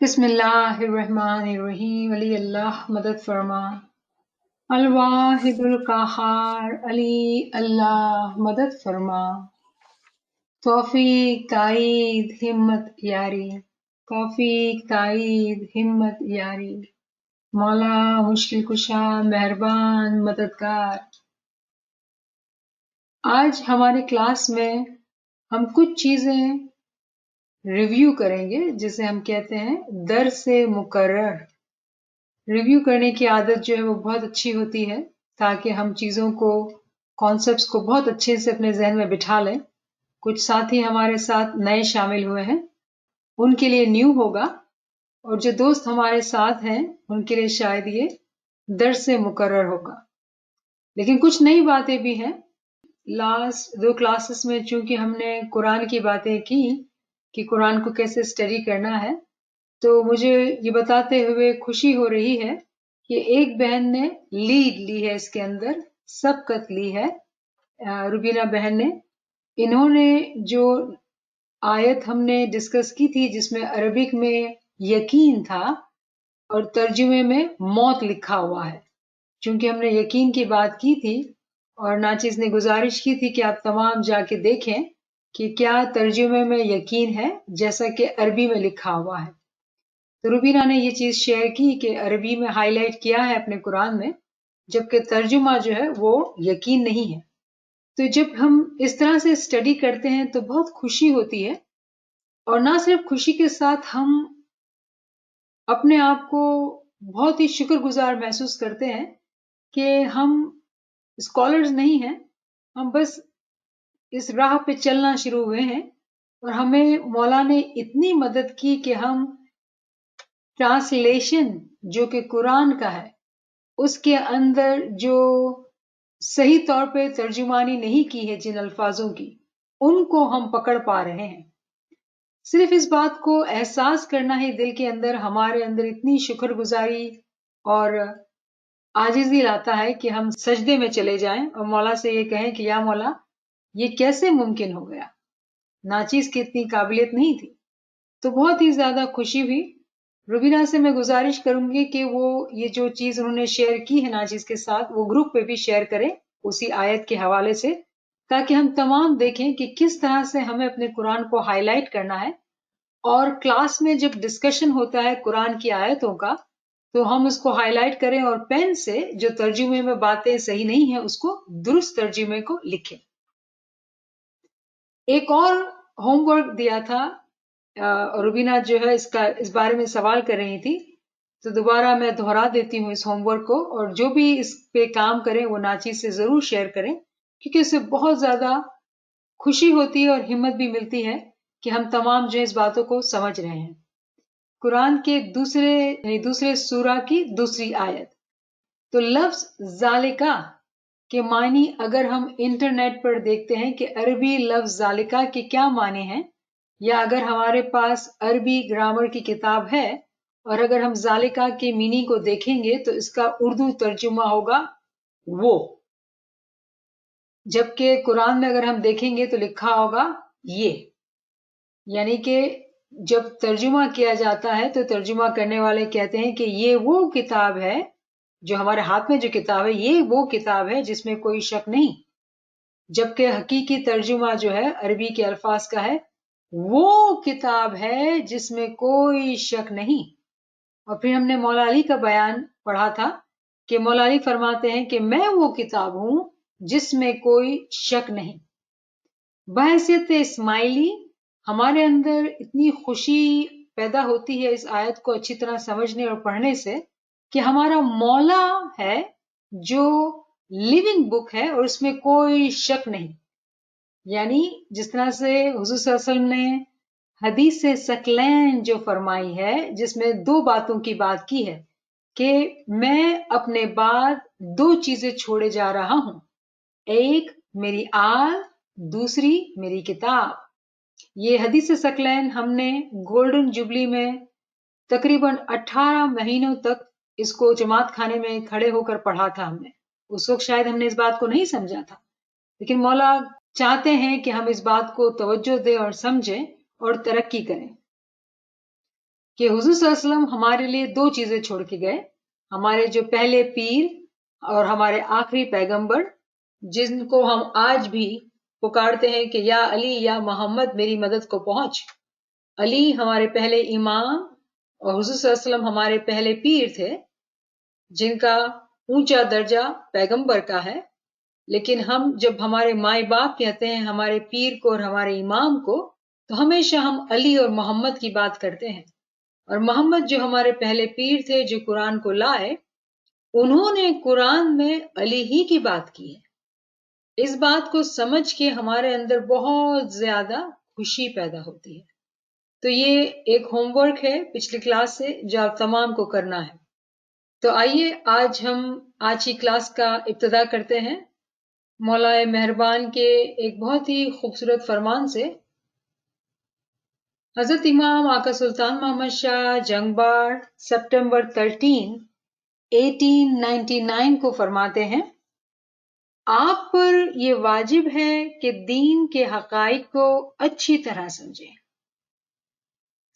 بسم اللہ الرحمن الرحیم علی اللہ مدد فرما الواحد القہار علی اللہ مدد فرما توفیق تائید ہمت یاری توفیق تائید ہمت یاری مولا مشکل کشا مہربان مددگار۔ آج ہماری کلاس میں ہم کچھ چیزیں ریویو کریں گے جسے ہم کہتے ہیں درس مقرر۔ ریویو کرنے کی عادت جو ہے وہ بہت اچھی ہوتی ہے تاکہ ہم چیزوں کو کانسیپٹس کو بہت اچھے سے اپنے ذہن میں بٹھا لیں۔ کچھ ساتھی ہمارے ساتھ نئے شامل ہوئے ہیں، ان کے لیے نیو ہوگا، اور جو دوست ہمارے ساتھ ہیں ان کے لیے شاید یہ درس مقرر ہوگا۔ لیکن کچھ نئی باتیں بھی ہیں۔ لاسٹ 2 کلاسز میں چونکہ ہم نے قرآن کی باتیں کی کہ قرآن کو کیسے اسٹڈی کرنا ہے، تو مجھے یہ بتاتے ہوئے خوشی ہو رہی ہے کہ ایک بہن نے لیڈ لی ہے، اس کے اندر سبقت لی ہے، روبینہ بہن نے۔ انہوں نے جو آیت ہم نے ڈسکس کی تھی جس میں عربک میں یقین تھا اور ترجمے میں موت لکھا ہوا ہے، چونکہ ہم نے یقین کی بات کی تھی اور ناچیز نے گزارش کی تھی کہ آپ تمام جا کے دیکھیں کہ کیا ترجمے میں یقین ہے جیسا کہ عربی میں لکھا ہوا ہے۔ تو روبینہ نے یہ چیز شیئر کی کہ عربی میں ہائی لائٹ کیا ہے اپنے قرآن میں، جبکہ ترجمہ جو ہے وہ یقین نہیں ہے۔ تو جب ہم اس طرح سے اسٹڈی کرتے ہیں تو بہت خوشی ہوتی ہے، اور نہ صرف خوشی کے ساتھ ہم اپنے آپ کو بہت ہی شکر گزار محسوس کرتے ہیں کہ ہم اسکالرز نہیں ہیں، ہم بس اس راہ پہ چلنا شروع ہوئے ہیں، اور ہمیں مولا نے اتنی مدد کی کہ ہم ٹرانسلیشن جو کہ قرآن کا ہے اس کے اندر جو صحیح طور پہ ترجمانی نہیں کی ہے جن الفاظوں کی، ان کو ہم پکڑ پا رہے ہیں۔ صرف اس بات کو احساس کرنا ہی دل کے اندر ہمارے اندر اتنی شکر گزاری اور عاجزی لاتا ہے کہ ہم سجدے میں چلے جائیں اور مولا سے یہ کہیں کہ یا مولا یہ کیسے ممکن ہو گیا، ناچیز کی اتنی قابلیت نہیں تھی۔ تو بہت ہی زیادہ خوشی ہوئی۔ روبینہ سے میں گزارش کروں گی کہ وہ یہ جو چیز انہوں نے شیئر کی ہے ناچیز کے ساتھ وہ گروپ پہ بھی شیئر کریں اسی آیت کے حوالے سے، تاکہ ہم تمام دیکھیں کہ کس طرح سے ہمیں اپنے قرآن کو ہائی لائٹ کرنا ہے، اور کلاس میں جب ڈسکشن ہوتا ہے قرآن کی آیتوں کا تو ہم اس کو ہائی لائٹ کریں اور پین سے جو ترجمے میں باتیں صحیح نہیں ہیں اس کو درست ترجمے کو لکھیں۔ ایک اور ہوم ورک دیا تھا، روبینہ جو ہے اس بارے میں سوال کر رہی تھی، تو دوبارہ میں دہرا دیتی ہوں اس ہوم ورک کو، اور جو بھی اس پہ کام کریں وہ ناچیز سے ضرور شیئر کریں، کیونکہ اس سے بہت زیادہ خوشی ہوتی ہے اور ہمت بھی ملتی ہے کہ ہم تمام جو اس باتوں کو سمجھ رہے ہیں۔ قرآن کے دوسرے سورہ کی دوسری آیت۔ تو لفظ ذالکہ کے معنی اگر ہم انٹرنیٹ پر دیکھتے ہیں کہ عربی لفظ ذالکہ کے کیا معنی ہیں، یا اگر ہمارے پاس عربی گرامر کی کتاب ہے اور اگر ہم ذالکہ کے میننگ کو دیکھیں گے تو اس کا اردو ترجمہ ہوگا وہ، جبکہ قرآن میں اگر ہم دیکھیں گے تو لکھا ہوگا یہ، یعنی کہ جب ترجمہ کیا جاتا ہے تو ترجمہ کرنے والے کہتے ہیں کہ یہ وہ کتاب ہے، جو ہمارے ہاتھ میں جو کتاب ہے یہ وہ کتاب ہے جس میں کوئی شک نہیں، جبکہ حقیقی ترجمہ جو ہے عربی کے الفاظ کا ہے وہ کتاب ہے جس میں کوئی شک نہیں۔ اور پھر ہم نے مولا علی کا بیان پڑھا تھا کہ مولا علی فرماتے ہیں کہ میں وہ کتاب ہوں جس میں کوئی شک نہیں۔ بحیثیت اسماعیلی ہمارے اندر اتنی خوشی پیدا ہوتی ہے اس آیت کو اچھی طرح سمجھنے اور پڑھنے سے کہ ہمارا مولا ہے جو لیونگ بک ہے اور اس میں کوئی شک نہیں۔ یعنی جس طرح سے حضور صلی اللہ علیہ وسلم نے حدیث ثقلین جو فرمائی ہے جس میں 2 باتوں کی بات کی ہے کہ میں اپنے بعد 2 چیزیں چھوڑے جا رہا ہوں، ایک میری آل، دوسری میری کتاب۔ یہ حدیث ثقلین ہم نے گولڈن جوبلی میں تقریباً 18 مہینوں تک اس کو جماعت خانے میں کھڑے ہو کر پڑھا تھا ہم نے۔ اس وقت شاید ہم نے اس بات کو نہیں سمجھا تھا، لیکن مولا چاہتے ہیں کہ ہم اس بات کو توجہ دیں اور سمجھیں اور ترقی کریں۔ کہ حضور صلی اللہ علیہ وسلم ہمارے لیے دو چیزیں چھوڑ کے گئے، ہمارے جو پہلے پیر اور ہمارے آخری پیغمبر، جن کو ہم آج بھی پکارتے ہیں کہ یا علی یا محمد میری مدد کو پہنچ۔ علی ہمارے پہلے امام اور حضور صلی اللہ علیہ وسلم ہمارے پہلے پیر تھے، جن کا اونچا درجہ پیغمبر کا ہے۔ لیکن ہم جب ہمارے مائی باپ کہتے ہیں ہمارے پیر کو اور ہمارے امام کو، تو ہمیشہ ہم علی اور محمد کی بات کرتے ہیں۔ اور محمد جو ہمارے پہلے پیر تھے، جو قرآن کو لائے، انہوں نے قرآن میں علی ہی کی بات کی ہے۔ اس بات کو سمجھ کے ہمارے اندر بہت زیادہ خوشی پیدا ہوتی ہے۔ تو یہ ایک ہوم ورک ہے پچھلی کلاس سے جو آپ تمام کو کرنا ہے۔ تو آئیے آج ہم آج کی کلاس کا ابتدا کرتے ہیں مولا مہربان کے ایک بہت ہی خوبصورت فرمان سے۔ حضرت امام آقا سلطان محمد شاہ جنگبار سپٹمبر 13، 1899 کو فرماتے ہیں، آپ پر یہ واجب ہے کہ دین کے حقائق کو اچھی طرح سمجھیں۔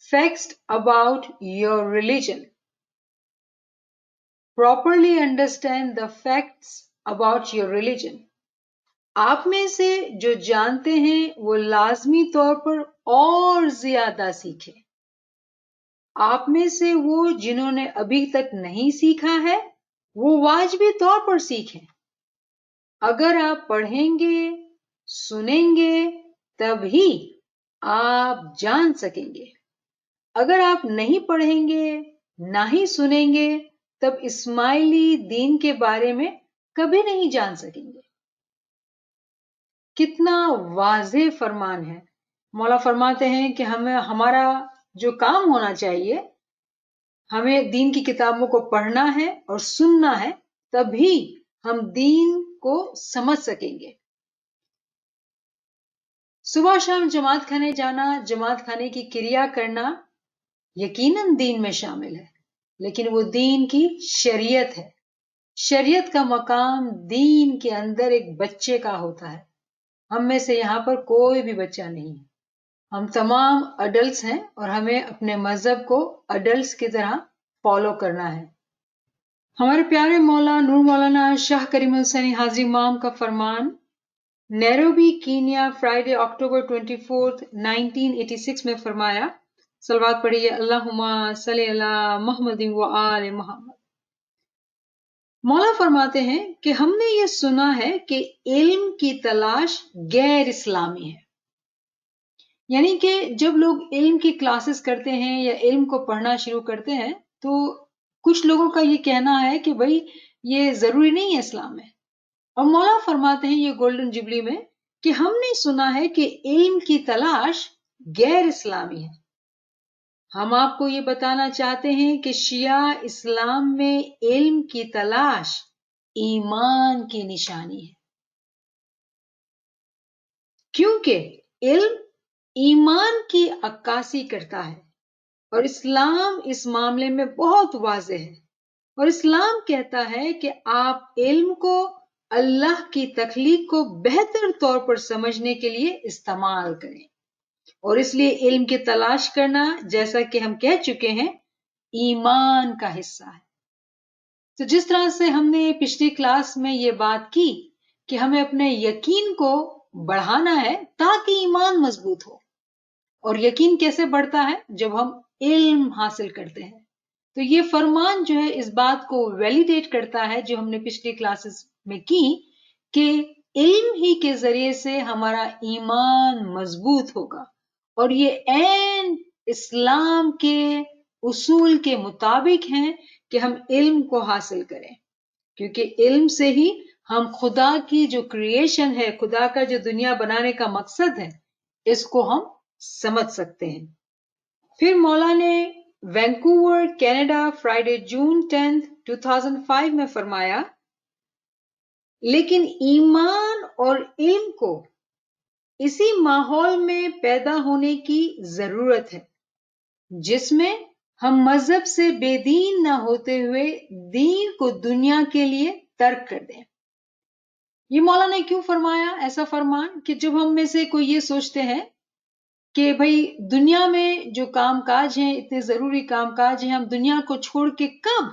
Facts about your religion. Properly understand the facts about your religion. آپ میں سے جو جانتے ہیں وہ لازمی طور پر اور زیادہ سیکھیں۔ آپ میں سے وہ جنہوں نے ابھی تک نہیں سیکھا ہے وہ واجبی طور پر سیکھیں۔ اگر آپ پڑھیں گے، سنیں گے، تب ہی آپ جان سکیں گے۔ اگر آپ نہیں پڑھیں گے، نہ ہی سنیں گے، تب اسماعیلی دین کے بارے میں کبھی نہیں جان سکیں گے۔ کتنا واضح فرمان ہے۔ مولا فرماتے ہیں کہ ہمارا جو کام ہونا چاہیے، ہمیں دین کی کتابوں کو پڑھنا ہے اور سننا ہے، تبھی ہم دین کو سمجھ سکیں گے۔ صبح شام جماعت خانے جانا، جماعت خانے کی کریا کرنا یقیناً دین میں شامل ہے، لیکن وہ دین کی شریعت ہے۔ شریعت کا مقام دین کے اندر ایک بچے کا ہوتا ہے۔ ہم میں سے یہاں پر کوئی بھی بچہ نہیں ہے، ہم تمام اڈلٹس ہیں اور ہمیں اپنے مذہب کو اڈلٹس کی طرح فالو کرنا ہے۔ ہمارے پیارے مولا نور مولانا شاہ کریم الحسینی حاضری امام کا فرمان نیروبی کینیا فرائیڈے اکتوبر 24، 1986 میں فرمایا، صلوات پڑھیے، اللہم صلی علی محمد و آل محمد۔ مولا فرماتے ہیں کہ ہم نے یہ سنا ہے کہ علم کی تلاش غیر اسلامی ہے۔ یعنی کہ جب لوگ علم کی کلاسز کرتے ہیں یا علم کو پڑھنا شروع کرتے ہیں تو کچھ لوگوں کا یہ کہنا ہے کہ بھئی یہ ضروری نہیں ہے اسلام میں۔ اور مولا فرماتے ہیں یہ گولڈن جبلی میں کہ ہم نے سنا ہے کہ علم کی تلاش غیر اسلامی ہے۔ ہم آپ کو یہ بتانا چاہتے ہیں کہ شیعہ اسلام میں علم کی تلاش ایمان کی نشانی ہے، کیونکہ علم ایمان کی عکاسی کرتا ہے، اور اسلام اس معاملے میں بہت واضح ہے۔ اور اسلام کہتا ہے کہ آپ علم کو اللہ کی تخلیق کو بہتر طور پر سمجھنے کے لیے استعمال کریں، اور اس لیے علم کی تلاش کرنا، جیسا کہ ہم کہہ چکے ہیں، ایمان کا حصہ ہے۔ تو جس طرح سے ہم نے پچھلی کلاس میں یہ بات کی کہ ہمیں اپنے یقین کو بڑھانا ہے تاکہ ایمان مضبوط ہو، اور یقین کیسے بڑھتا ہے؟ جب ہم علم حاصل کرتے ہیں۔ تو یہ فرمان جو ہے اس بات کو ویلیڈیٹ کرتا ہے جو ہم نے پچھلی کلاسز میں کی، کہ علم ہی کے ذریعے سے ہمارا ایمان مضبوط ہوگا، اور یہ عین اسلام کے اصول کے مطابق ہیں کہ ہم علم کو حاصل کریں، کیونکہ علم سے ہی ہم خدا کی جو کریشن ہے، خدا کا جو دنیا بنانے کا مقصد ہے، اس کو ہم سمجھ سکتے ہیں۔ پھر مولا نے وینکوور کینیڈا فرائیڈے جون 10، 2005 میں فرمایا، لیکن ایمان اور علم کو اسی ماحول میں پیدا ہونے کی ضرورت ہے جس میں ہم مذہب سے بے دین نہ ہوتے ہوئے دین کو دنیا کے لیے ترک کر دیں۔ یہ مولا نے کیوں فرمایا ایسا فرمان؟ کہ جب ہم میں سے کوئی یہ سوچتے ہیں کہ بھئی دنیا میں جو کام کاج ہیں، اتنے ضروری کام کاج ہیں، ہم دنیا کو چھوڑ کے کب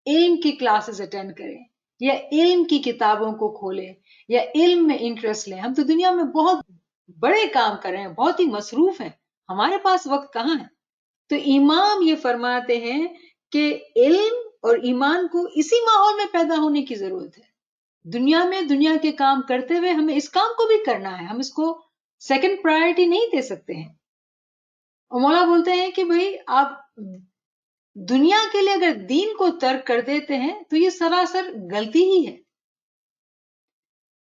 علم کی کلاسز اٹینڈ کریں یا علم کی کتابوں کو کھولیں یا علم میں انٹرسٹ لیں؟ ہم تو دنیا میں بہت بڑے کام کر رہے ہیں، بہت ہی مصروف ہیں، ہمارے پاس وقت کہاں ہے؟ تو امام یہ فرماتے ہیں کہ علم اور ایمان کو اسی ماحول میں پیدا ہونے کی ضرورت ہے۔ دنیا میں دنیا کے کام کرتے ہوئے ہمیں اس کام کو بھی کرنا ہے، ہم اس کو سیکنڈ پرائرٹی نہیں دے سکتے ہیں۔ اور مولا بولتے ہیں کہ بھئی آپ دنیا کے لیے اگر دین کو ترک کر دیتے ہیں تو یہ سراسر غلطی ہی ہے۔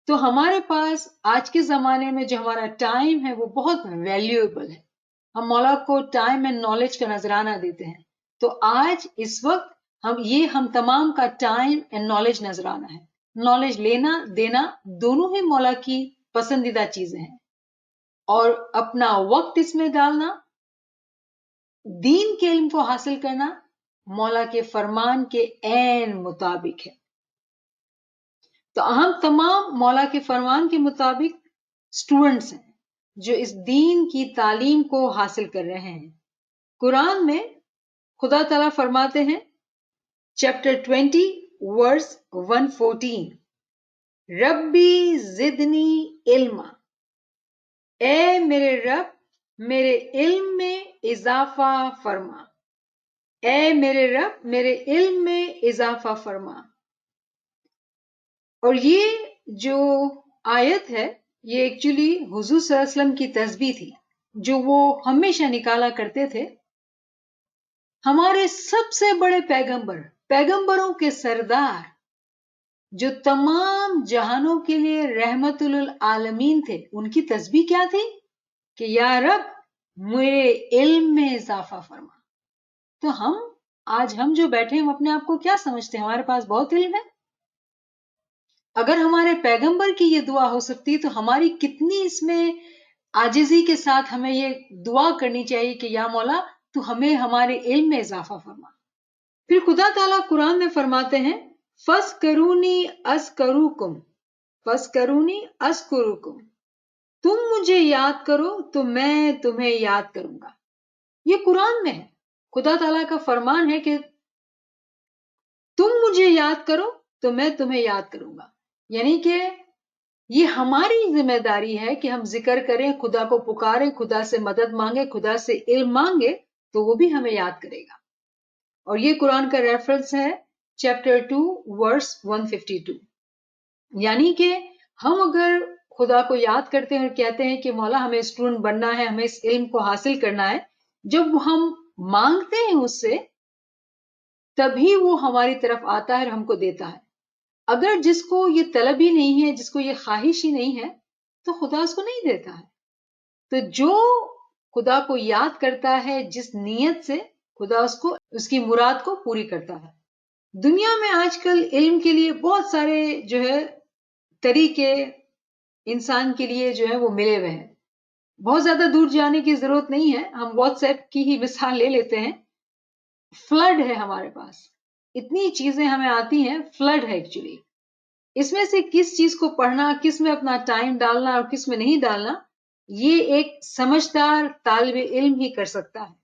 تو ہمارے پاس آج کے زمانے میں جو ہمارا ٹائم ہے وہ بہت ویلیویبل ہے، ہم مولا کو ٹائم اینڈ نالج کا نذرانہ دیتے ہیں۔ تو آج اس وقت ہم تمام کا ٹائم اینڈ نالج نذرانہ ہے۔ نالج لینا دینا دونوں ہی مولا کی پسندیدہ چیزیں ہیں، اور اپنا وقت اس میں ڈالنا، دین کے علم کو حاصل کرنا مولا کے فرمان کے عین مطابق ہے۔ تو ہم تمام مولا کے فرمان کے مطابق اسٹوڈنٹس ہیں جو اس دین کی تعلیم کو حاصل کر رہے ہیں۔ قرآن میں خدا تعالیٰ فرماتے ہیں چیپٹر 20 ورس 114، ربی زدنی علما، اے میرے رب میرے علم میں اضافہ فرما، اے میرے رب میرے علم میں اضافہ فرما۔ اور یہ جو آیت ہے یہ ایکچولی حضور صلی اللہ علیہ وسلم کی تسبیح تھی جو وہ ہمیشہ نکالا کرتے تھے۔ ہمارے سب سے بڑے پیغمبروں کے سردار جو تمام جہانوں کے لیے رحمت للعالمین تھے، ان کی تسبیح کیا تھی کہ یا رب میرے علم میں اضافہ فرما۔ تو آج ہم جو بیٹھے ہیں ہم اپنے آپ کو کیا سمجھتے ہیں؟ ہمارے پاس بہت علم ہے؟ اگر ہمارے پیغمبر کی یہ دعا ہو سکتی تو ہماری کتنی اس میں عاجزی کے ساتھ ہمیں یہ دعا کرنی چاہیے کہ یا مولا تو ہمیں ہمارے علم میں اضافہ فرما۔ پھر خدا تعالیٰ قرآن میں فرماتے ہیں فَاسْكُرُونِي أَذْكُرْكُمْ فَاسْكُرُونِي أَذْكُرْكُمْ، تم مجھے یاد کرو تو میں تمہیں یاد کروں گا۔ یہ قرآن میں ہے، خدا تعالیٰ کا فرمان ہے کہ تم مجھے یاد کرو تو میں تمہیں یاد کروں گا، یعنی کہ یہ ہماری ذمہ داری ہے کہ ہم ذکر کریں، خدا کو پکاریں، خدا سے مدد مانگیں، خدا سے علم مانگے تو وہ بھی ہمیں یاد کرے گا۔ اور یہ قرآن کا ریفرنس ہے چیپٹر 2 ورس 152، یعنی کہ ہم اگر خدا کو یاد کرتے ہیں اور کہتے ہیں کہ مولا ہمیں اسٹوڈنٹ بننا ہے، ہمیں اس علم کو حاصل کرنا ہے، جب ہم مانگتے ہیں اس سے تبھی وہ ہماری طرف آتا ہے اور ہم کو دیتا ہے۔ اگر جس کو یہ طلب ہی نہیں ہے، جس کو یہ خواہش ہی نہیں ہے، تو خدا اس کو نہیں دیتا ہے۔ تو جو خدا کو یاد کرتا ہے جس نیت سے، خدا اس کی مراد کو پوری کرتا ہے۔ دنیا میں آج کل علم کے لیے بہت سارے جو ہے طریقے انسان کے لیے جو ہے وہ ملے ہوئے ہیں، بہت زیادہ دور جانے کی ضرورت نہیں ہے، ہم واٹس ایپ کی ہی مثال لے لیتے ہیں۔ فلڈ ہے ہمارے پاس، اتنی چیزیں ہمیں آتی ہیں، فلڈ ہے ایکچولی۔ اس میں سے کس چیز کو پڑھنا، کس میں اپنا ٹائم ڈالنا اور کس میں نہیں ڈالنا، یہ ایک سمجھدار طالب علم ہی کر سکتا ہے۔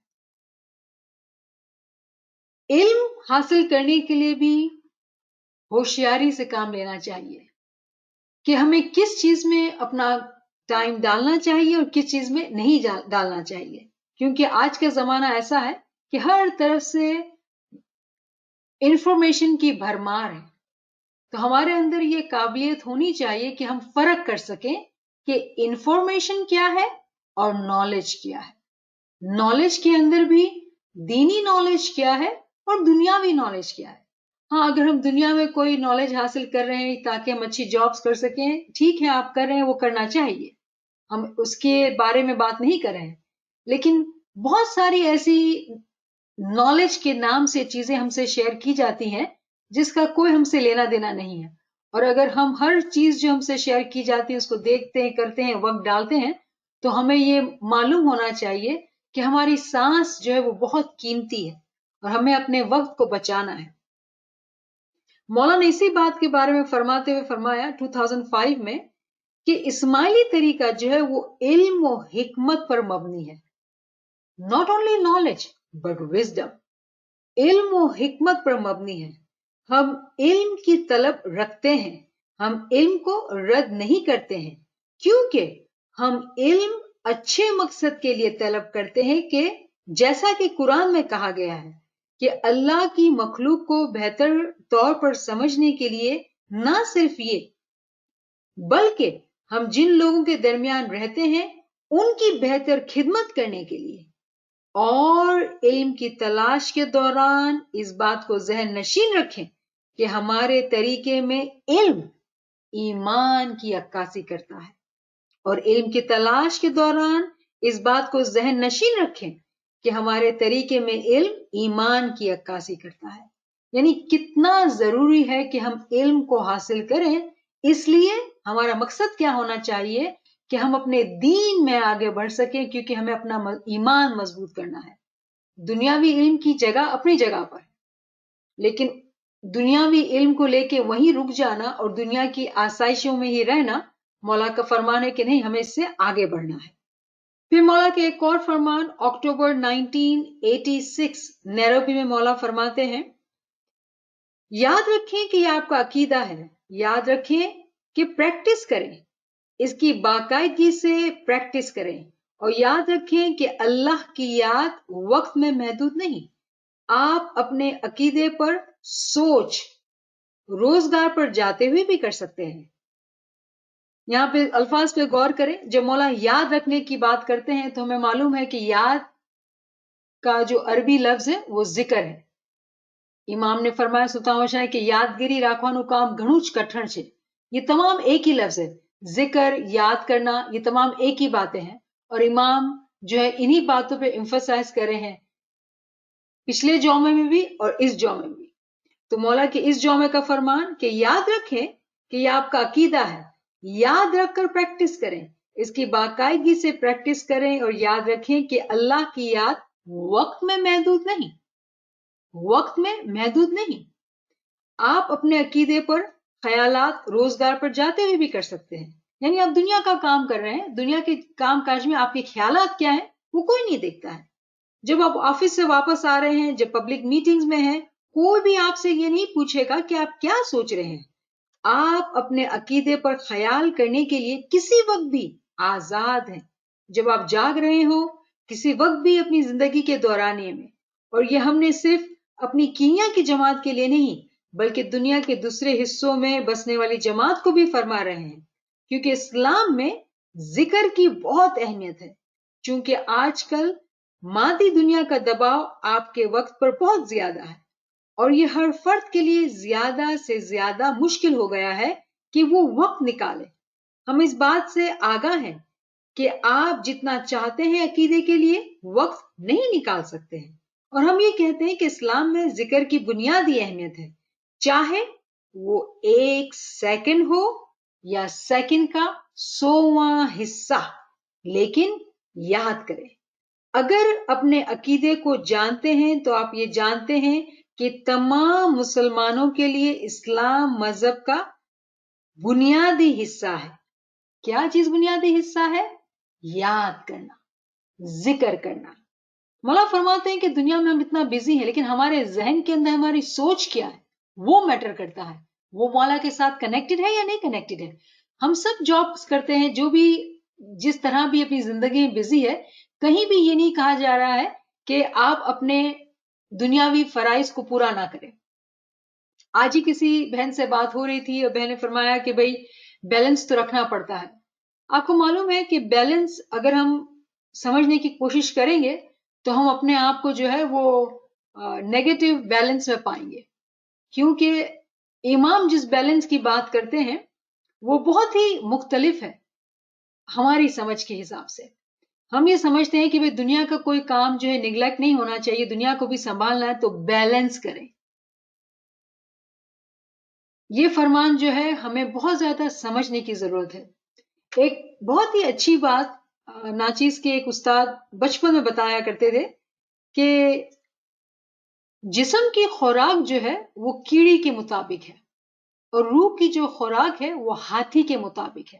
علم حاصل کرنے کے لیے بھی ہوشیاری سے کام لینا چاہیے کہ ہمیں کس چیز میں اپنا ٹائم ڈالنا چاہیے اور کس چیز میں نہیں ڈالنا چاہیے، کیونکہ آج کا زمانہ ایسا ہے کہ ہر طرف سے انفارمیشن کی بھرمار ہے۔ تو ہمارے اندر یہ قابلیت ہونی چاہیے کہ ہم فرق کر سکیں کہ انفارمیشن کیا ہے اور نالج کیا ہے۔ نالج کے اندر بھی دینی نالج کیا ہے اور دنیاوی نالج کیا ہے۔ ہاں، اگر ہم دنیا میں کوئی نالج حاصل کر رہے ہیں تاکہ ہم اچھی جابز کر سکیں، ٹھیک ہے، آپ کر رہے ہیں، وہ کرنا چاہیے، ہم اس کے بارے میں بات نہیں کر رہے ہیں، لیکن بہت ساری ایسی نالج کے نام سے چیزیں ہم سے شیئر کی جاتی ہیں جس کا کوئی ہم سے لینا دینا نہیں ہے، اور اگر ہم ہر چیز جو ہم سے شیئر کی جاتی ہے اس کو دیکھتے ہیں، کرتے ہیں، وقت ڈالتے ہیں، تو ہمیں یہ معلوم ہونا چاہیے کہ ہماری سانس جو ہے وہ بہت قیمتی ہے اور ہمیں اپنے وقت کو بچانا ہے۔ مولا نے اسی بات کے بارے میں فرماتے ہوئے فرمایا 2005 میں کہ اسماعیلی طریقہ جو ہے وہ علم و حکمت پر مبنی ہے. Not only knowledge but wisdom. علم و حکمت پر مبنی ہے. ہم علم کی طلب رکھتے ہیں, ہم علم کو رد نہیں کرتے ہیں, کیونکہ ہم علم اچھے مقصد کے لیے طلب کرتے ہیں کہ جیسا کہ قرآن میں کہا گیا ہے کہ اللہ کی مخلوق کو بہتر طور پر سمجھنے کے لیے نہ صرف یہ بلکہ ہم جن لوگوں کے درمیان رہتے ہیں ان کی بہتر خدمت کرنے کے لیے اور علم کی تلاش کے دوران اس بات کو ذہن نشین رکھیں کہ ہمارے طریقے میں علم ایمان کی عکاسی کرتا ہے. اور علم کی تلاش کے دوران اس بات کو ذہن نشین رکھیں کہ ہمارے طریقے میں علم ایمان کی عکاسی کرتا ہے. یعنی کتنا ضروری ہے کہ ہم علم کو حاصل کریں. اس لیے ہمارا مقصد کیا ہونا چاہیے کہ ہم اپنے دین میں آگے بڑھ سکیں, کیونکہ ہمیں اپنا ایمان مضبوط کرنا ہے. دنیاوی علم کی جگہ اپنی جگہ پر, لیکن دنیاوی علم کو لے کے وہیں رک جانا اور دنیا کی آسائشوں میں ہی رہنا, مولا کا فرمان ہے کہ نہیں, ہمیں اس سے آگے بڑھنا ہے. پھر مولا کے ایک اور فرمان اکتوبر 1986 نیروبی میں مولا فرماتے ہیں, یاد رکھیں کہ یہ آپ کا عقیدہ ہے, یاد رکھیں کہ پریکٹس کریں, اس کی باقاعدگی سے پریکٹس کریں, اور یاد رکھیں کہ اللہ کی یاد وقت میں محدود نہیں. آپ اپنے عقیدے پر سوچ روزگار پر جاتے ہوئے بھی کر سکتے ہیں. یہاں پہ الفاظ پہ غور کریں. جب مولا یاد رکھنے کی بات کرتے ہیں تو ہمیں معلوم ہے کہ یاد کا جو عربی لفظ ہے وہ ذکر ہے. امام نے فرمایا سلطان کہ یادگیری راکھوانو کام گھنو જ کٹھن છે. یہ تمام ایک ہی لفظ ہے. ذکر, یاد کرنا, یہ تمام ایک ہی باتیں ہیں, اور امام جو ہے انہی باتوں پہ امفسائز کر رہے ہیں پچھلے جومے میں بھی اور اس جومے میں بھی. تو مولا کے اس جومے کا فرمان کہ یاد رکھیں کہ یہ آپ کا عقیدہ ہے, یاد رکھ کر پریکٹس کریں, اس کی باقاعدگی سے پریکٹس کریں, اور یاد رکھیں کہ اللہ کی یاد وقت میں محدود نہیں, وقت میں محدود نہیں. آپ اپنے عقیدے پر خیالات روزگار پر جاتے ہوئے بھی کر سکتے ہیں. یعنی آپ دنیا کا کام کر رہے ہیں, دنیا کے کام کاج میں آپ کے خیالات کیا ہیں وہ کوئی نہیں دیکھتا ہے. جب آپ آفس سے واپس آ رہے ہیں, جب پبلک میٹنگز میں ہیں, کوئی بھی آپ سے یہ نہیں پوچھے گا کہ آپ کیا سوچ رہے ہیں. آپ اپنے عقیدے پر خیال کرنے کے لیے کسی وقت بھی آزاد ہیں, جب آپ جاگ رہے ہو, کسی وقت بھی اپنی زندگی کے دورانیے میں. اور یہ ہم نے صرف اپنی کینیا کی جماعت کے لیے نہیں بلکہ دنیا کے دوسرے حصوں میں بسنے والی جماعت کو بھی فرما رہے ہیں, کیونکہ اسلام میں ذکر کی بہت اہمیت ہے. چونکہ آج کل مادی دنیا کا دباؤ آپ کے وقت پر بہت زیادہ ہے, اور یہ ہر فرد کے لیے زیادہ سے زیادہ مشکل ہو گیا ہے کہ وہ وقت نکالے. ہم اس بات سے آگاہ ہیں کہ آپ جتنا چاہتے ہیں عقیدے کے لیے وقت نہیں نکال سکتے ہیں, اور ہم یہ کہتے ہیں کہ اسلام میں ذکر کی بنیادی اہمیت ہے, چاہے وہ 1 سیکنڈ ہو یا سیکنڈ کا 100واں حصہ, لیکن یاد کریں. اگر اپنے عقیدے کو جانتے ہیں تو آپ یہ جانتے ہیں کہ تمام مسلمانوں کے لیے اسلام مذہب کا بنیادی حصہ ہے. کیا چیز بنیادی حصہ ہے؟ یاد کرنا, ذکر کرنا. مولا فرماتے ہیں کہ دنیا میں ہم اتنا بزی ہیں, لیکن ہمارے ذہن کے اندر ہماری سوچ کیا ہے وہ میٹر کرتا ہے. وہ مولا کے ساتھ کنیکٹڈ ہے یا نہیں کنیکٹڈ ہے. ہم سب جابس کرتے ہیں, جو بھی جس طرح بھی اپنی زندگی میں بزی ہے, کہیں بھی یہ نہیں کہا جا رہا ہے کہ آپ اپنے دنیاوی فرائض کو پورا نہ کریں. آج ہی کسی بہن سے بات ہو رہی تھی اور بہن نے فرمایا کہ بھائی بیلنس تو رکھنا پڑتا ہے. آپ کو معلوم ہے کہ بیلنس اگر ہم سمجھنے کی کوشش کریں گے تو ہم اپنے آپ کو جو ہے وہ نیگیٹو بیلنس میں پائیں گے, کیونکہ امام جس بیلنس کی بات کرتے ہیں وہ بہت ہی مختلف ہے ہماری سمجھ کے حساب سے. ہم یہ سمجھتے ہیں کہ بھئی دنیا کا کوئی کام جو ہے نیگلیکٹ نہیں ہونا چاہیے, دنیا کو بھی سنبھالنا ہے تو بیلنس کریں. یہ فرمان جو ہے ہمیں بہت زیادہ سمجھنے کی ضرورت ہے. ایک بہت ہی اچھی بات ناچیز کے ایک استاد بچپن میں بتایا کرتے تھے کہ جسم کی خوراک جو ہے وہ کیڑی کے مطابق ہے, اور روح کی جو خوراک ہے وہ ہاتھی کے مطابق ہے.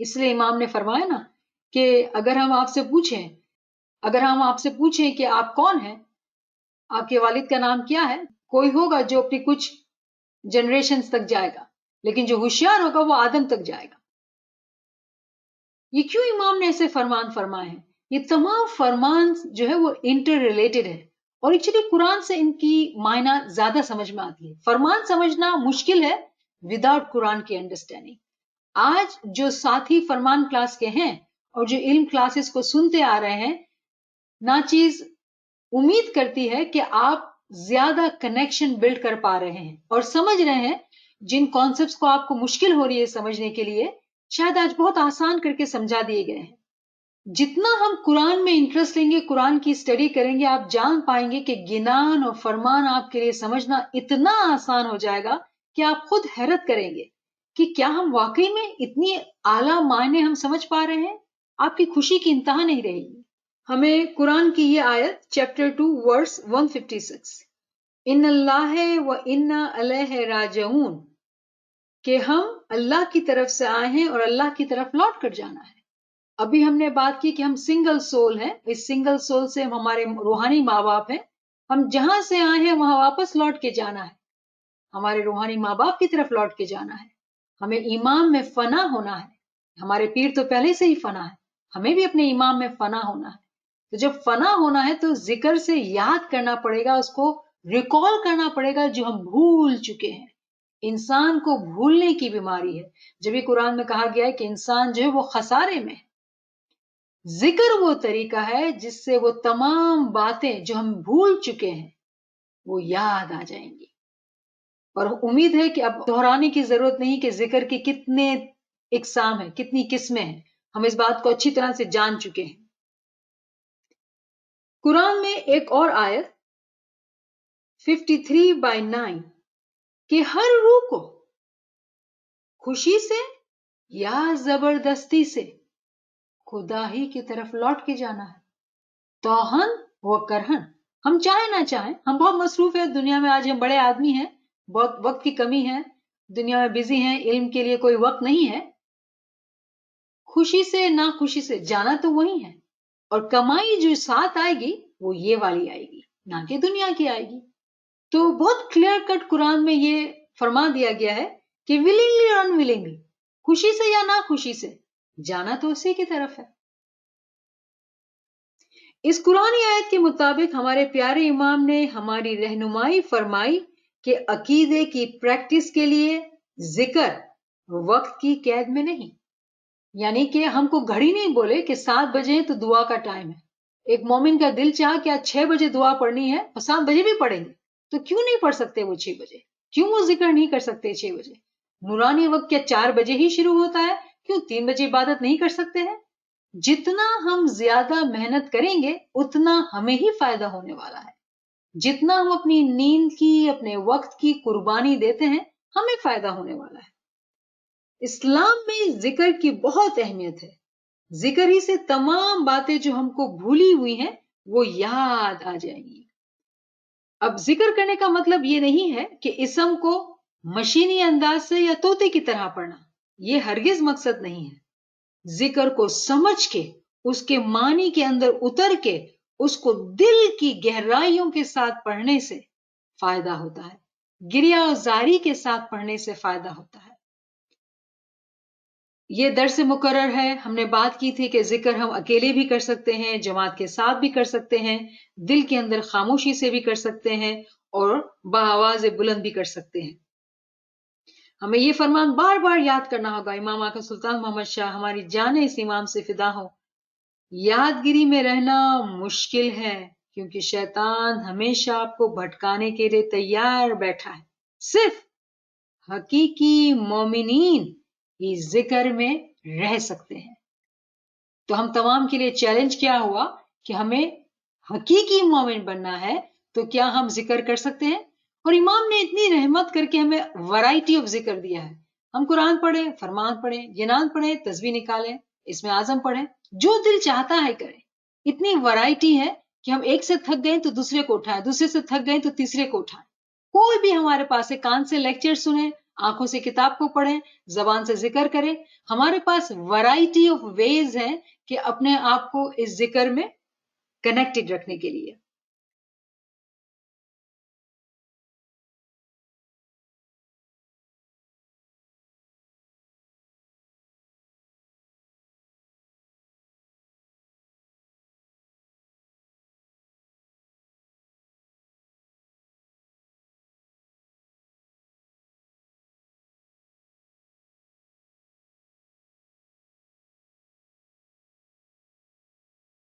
اس لیے امام نے فرمایا نا کہ اگر ہم آپ سے پوچھیں کہ آپ کون ہیں، آپ کے والد کا نام کیا ہے، کوئی ہوگا جو اپنی کچھ جنریشنز تک جائے گا، لیکن جو ہوشیار ہوگا وہ آدم تک جائے گا۔ یہ کیوں امام نے ایسے فرمان فرمائے ہیں؟ یہ تمام فرمان جو ہے وہ انٹر ریلیٹڈ ہے، اور ایکچولی قرآن سے ان کی معنی زیادہ سمجھ میں آتی ہے۔ فرمان سمجھنا مشکل ہے وداؤٹ قرآن کی انڈرسٹینڈنگ۔ آج جو ساتھی فرمان کلاس کے ہیں اور جو علم کلاسز کو سنتے آ رہے ہیں، ناچیز امید کرتی ہے کہ آپ زیادہ کنیکشن بلڈ کر پا رہے ہیں اور سمجھ رہے ہیں جن کانسیپٹس کو آپ کو مشکل ہو رہی ہے سمجھنے کے لیے، شاید آج بہت آسان کر کے سمجھا دیے گئے ہیں۔ جتنا ہم قرآن میں انٹرسٹ لیں گے، قرآن کی اسٹڈی کریں گے، آپ جان پائیں گے کہ گنان اور فرمان آپ کے لیے سمجھنا اتنا آسان ہو جائے گا کہ آپ خود حیرت کریں گے کہ کیا ہم واقعی میں اتنی اعلیٰ معنی ہم سمجھ پا رہے ہیں۔ آپ کی خوشی کی انتہا نہیں رہے گی۔ ہمیں قرآن کی یہ آیت چیپٹر 2 ورس 156 ان اللہ و انا الیہ راجعون کہ ہم اللہ کی طرف سے آئے ہیں اور اللہ کی طرف لوٹ کر جانا ہے۔ ابھی ہم نے بات کی کہ ہم سنگل سول ہیں، اس سنگل سول سے ہمارے روحانی ماں باپ ہیں، ہم جہاں سے آئے ہیں وہاں واپس لوٹ کے جانا ہے، ہمارے روحانی ماں باپ کی طرف لوٹ کے جانا ہے۔ ہمیں ایمان میں فنا ہونا ہے، ہمارے پیر تو پہلے سے ہی فنا ہے، ہمیں بھی اپنے ایمان میں فنا ہونا ہے۔ تو جب فنا ہونا ہے تو ذکر سے یاد کرنا پڑے گا، اس کو ریکال کرنا پڑے گا جو ہم بھول چکے ہیں۔ انسان کو بھولنے کی بیماری ہے، جب یہ قرآن میں کہا گیا ہے کہ انسان جو ہے وہ خسارے میں ہے۔ ذکر وہ طریقہ ہے جس سے وہ تمام باتیں جو ہم بھول چکے ہیں وہ یاد آ جائیں گی، اور امید ہے کہ اب دہرانے کی ضرورت نہیں کہ ذکر کے کتنے اقسام ہیں، کتنی قسمیں ہیں، ہم اس بات کو اچھی طرح سے جان چکے ہیں۔ قرآن میں ایک اور آیت 53/9 کہ ہر روح کو خوشی سے یا زبردستی سے خدا ہی کی طرف لوٹ کے جانا ہے، توہن و کرہن، ہم چاہیں نہ چاہیں۔ ہم بہت مصروف ہیں دنیا میں، آج ہم بڑے آدمی ہیں، بہت وقت کی کمی ہے، دنیا میں بزی ہیں، علم کے لیے کوئی وقت نہیں ہے۔ خوشی سے نہ خوشی سے جانا تو وہی ہے، اور کمائی جو ساتھ آئے گی وہ یہ والی آئے گی، نہ کہ دنیا کی آئے گی۔ تو بہت کلیئر کٹ قرآن میں یہ فرما دیا گیا ہے کہ ولنگلی اور انولنگلی، خوشی سے یا نہ خوشی سے جانا تو اسی کی طرف ہے۔ اس قرآنی آیت کے مطابق ہمارے پیارے امام نے ہماری رہنمائی فرمائی کہ عقیدے کی پریکٹس کے لیے ذکر وقت کی قید میں نہیں، یعنی کہ ہم کو گھڑی نہیں بولے کہ 7 بجے تو دعا کا ٹائم ہے۔ ایک مومن کا دل چاہ کہ آج 6 بجے دعا پڑھنی ہے اور 7 بجے بھی پڑھیں گے، تو کیوں نہیں پڑھ سکتے وہ 6 بجے؟ کیوں وہ ذکر نہیں کر سکتے 6 بجے؟ نورانی وقت کیا 4 بجے ہی شروع ہوتا ہے؟ کیوں 3 بجے عبادت نہیں کر سکتے ہیں؟ جتنا ہم زیادہ محنت کریں گے اتنا ہمیں ہی فائدہ ہونے والا ہے۔ جتنا ہم اپنی نیند کی، اپنے وقت کی قربانی دیتے ہیں، ہمیں فائدہ ہونے والا ہے۔ اسلام میں ذکر کی بہت اہمیت ہے، ذکر ہی سے تمام باتیں جو ہم کو بھولی ہوئی ہیں وہ یاد آ جائیں گی۔ اب ذکر کرنے کا مطلب یہ نہیں ہے کہ اسم کو مشینی انداز سے یا طوطے کی طرح پڑھنا، یہ ہرگز مقصد نہیں ہے۔ ذکر کو سمجھ کے، اس کے معنی کے اندر اتر کے، اس کو دل کی گہرائیوں کے ساتھ پڑھنے سے فائدہ ہوتا ہے، گریہ و زاری کے ساتھ پڑھنے سے فائدہ ہوتا ہے۔ یہ درس مقرر ہے، ہم نے بات کی تھی کہ ذکر ہم اکیلے بھی کر سکتے ہیں، جماعت کے ساتھ بھی کر سکتے ہیں، دل کے اندر خاموشی سے بھی کر سکتے ہیں، اور بآواز بلند بھی کر سکتے ہیں۔ ہمیں یہ فرمان بار بار یاد کرنا ہوگا۔ امام آقا سلطان محمد شاہ، ہماری جانیں اس امام سے فدا ہو، یادگیری میں رہنا مشکل ہے کیونکہ شیطان ہمیشہ آپ کو بھٹکانے کے لیے تیار بیٹھا ہے۔ صرف حقیقی مومنین ہی ذکر میں رہ سکتے ہیں۔ تو ہم تمام کے لیے چیلنج کیا ہوا کہ ہمیں حقیقی مومن بننا ہے، تو کیا ہم ذکر کر سکتے ہیں؟ اور امام نے اتنی رحمت کر کے ہمیں ورائٹی آف ذکر دیا ہے۔ ہم قرآن پڑھیں، فرمان پڑھیں، ینان پڑھیں، تسبیح نکالیں، اسم اعظم پڑھیں، جو دل چاہتا ہے کریں۔ اتنی ورائٹی ہے کہ ہم ایک سے تھک گئے تو دوسرے کو اٹھائیں، دوسرے سے تھک گئے تو تیسرے کو اٹھائیں۔ کوئی بھی ہمارے پاس ہے، کان سے لیکچر سنیں، آنکھوں سے کتاب کو پڑھیں، زبان سے ذکر کریں. ہمارے پاس ورائٹی آف ویز ہیں کہ اپنے آپ کو اس ذکر میں کنیکٹڈ رکھنے کے لیے.